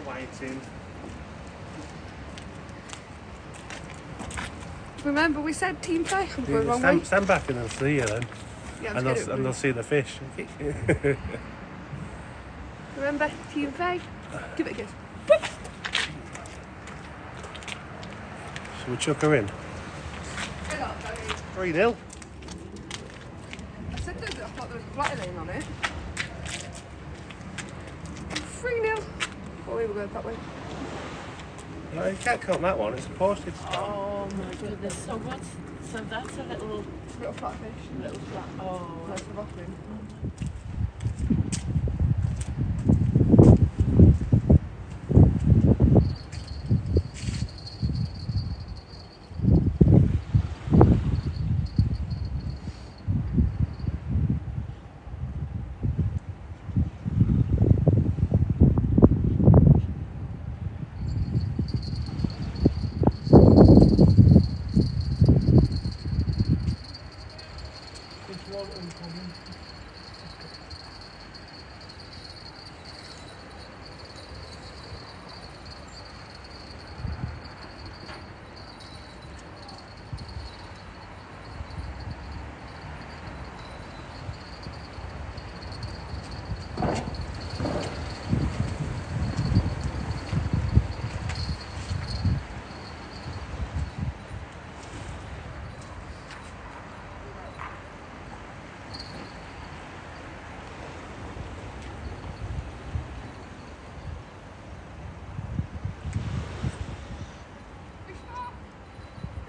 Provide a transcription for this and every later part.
Waiting. Remember, we said team play. I'm going wrong way. Stand back and they'll see you then. Yeah, And they'll see the fish. Remember, team play. Give it a kiss. Shall we chuck her in? 3-0. I said that I thought there was a flatter name on it. 3-0. Oh, we were going that way. No, you can't count that one. It's a postage stamp. Oh my goodness. So what's... So that's a little flatfish. flat... Oh. That's the bottom.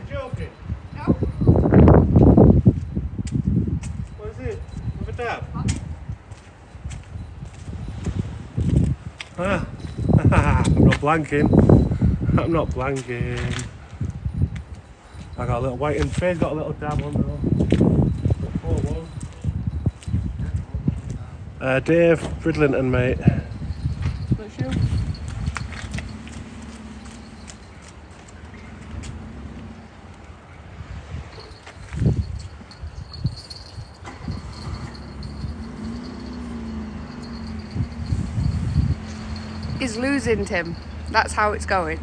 Joking? No. What is it? With a dab? Ah. I'm not blanking. I'm not blanking. I got a little white and Faye's got a little dab on though. 4-1. Dave Bridlington, mate. What's you? He's losing, Tim. That's how it's going.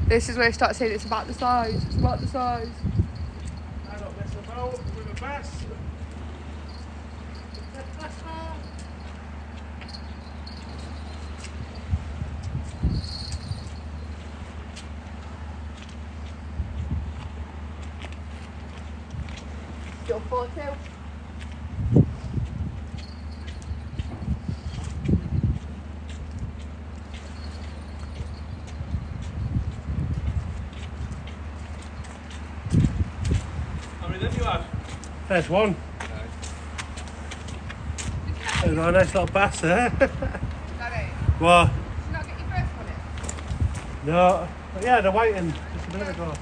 This is where you start saying it's about the size. It's about the size. I don't mess about with a bass. Your 4-2. How many then you have? There's one. There's got a nice little bass there. Is that it? What? Did you not get your first one in? No. Yeah, they're waiting. Just a minute ago.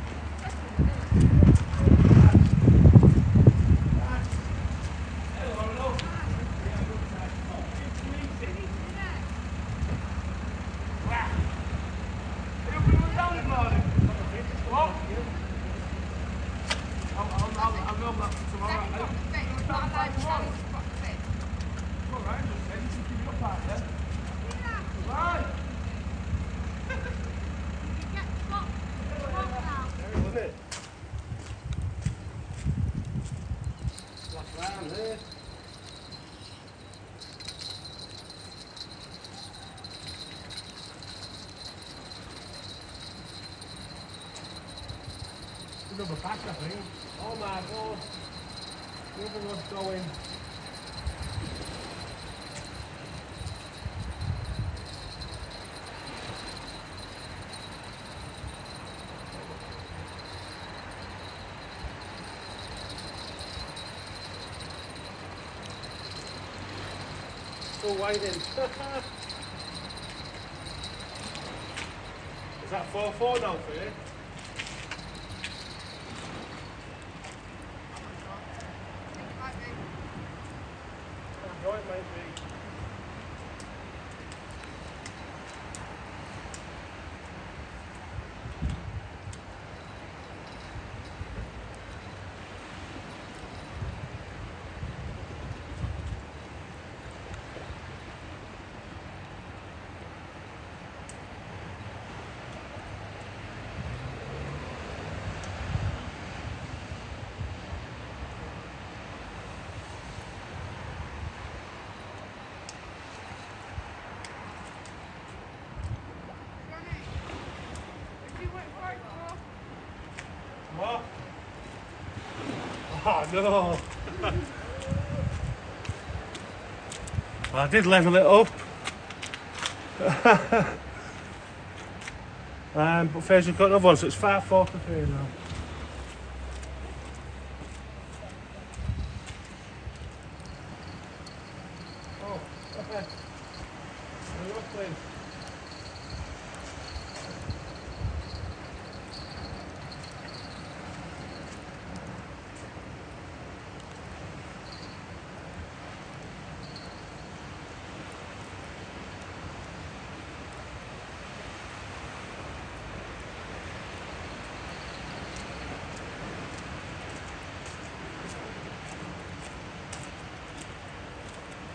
Another back, I think. Oh my god. The other one's going. Still waiting. Is that 4-4 now for you? Might be. What? Oh no! Well, I did level it up. But Fraser's got another one, so it's 5:43 now. Oh, okay. Please.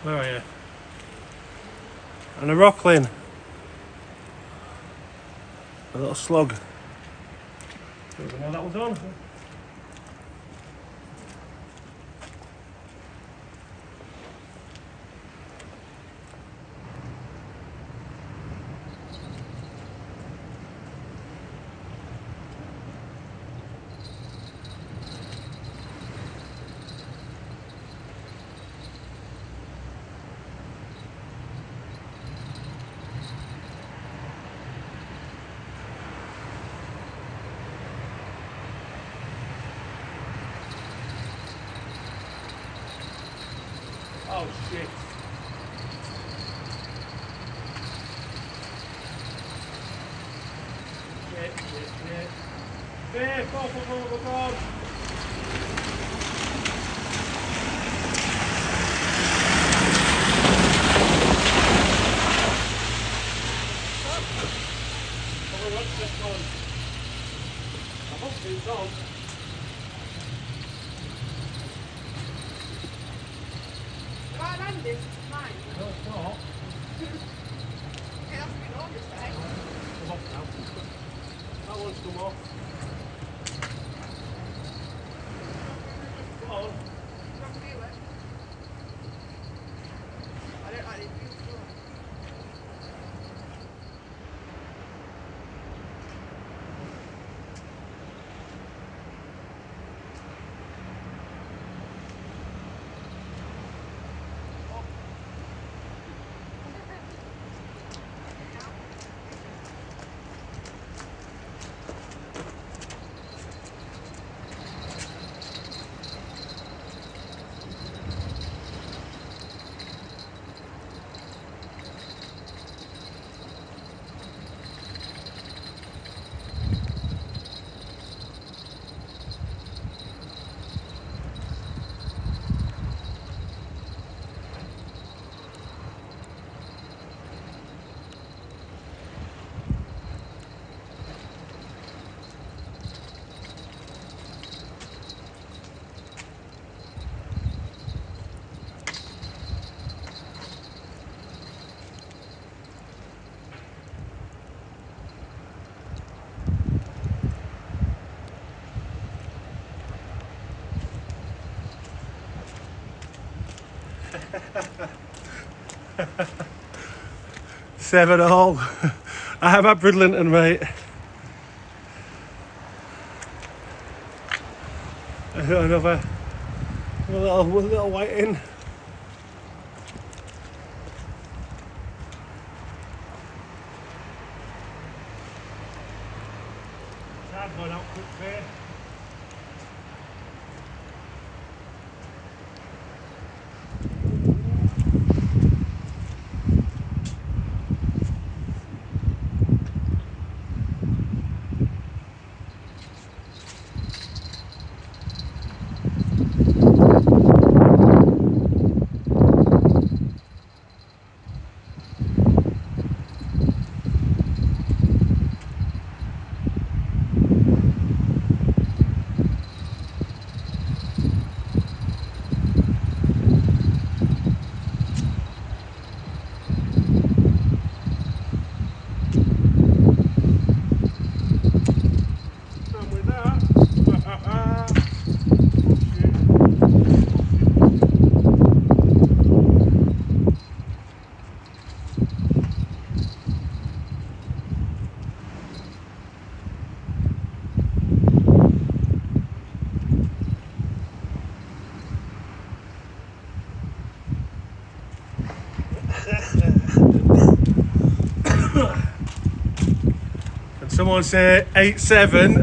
Where are you? And a rockling. A little slug. Didn't know that was on. Oh shit. Shit. There, go, go. What's this one? I hope it's on. Right landing, mine. No, it's not. It has to be August, eh? Come off now. That one's come off. Go on. You don't feel it. I don't like these views, do I? Seven all. I have at Bridlington, mate. I got another little whiting. Sad going out quick there. Someone say 8-7.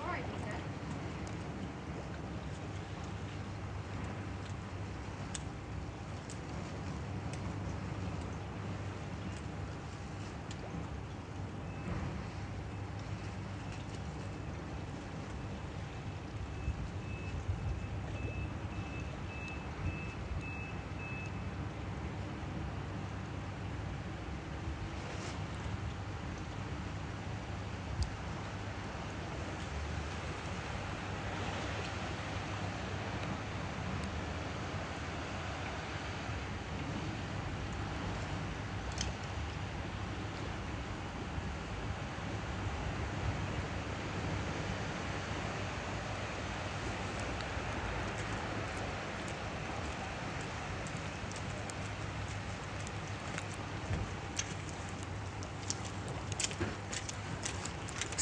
Alright, okay.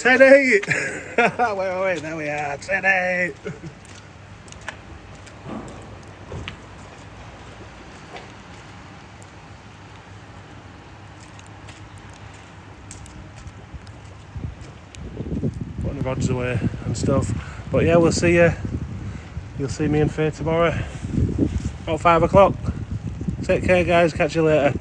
Teddy! wait, there we are, Teddy! Putting the rods away and stuff. But yeah, we'll see you. You'll see me and Faye tomorrow about 5 o'clock. Take care, guys. Catch you later.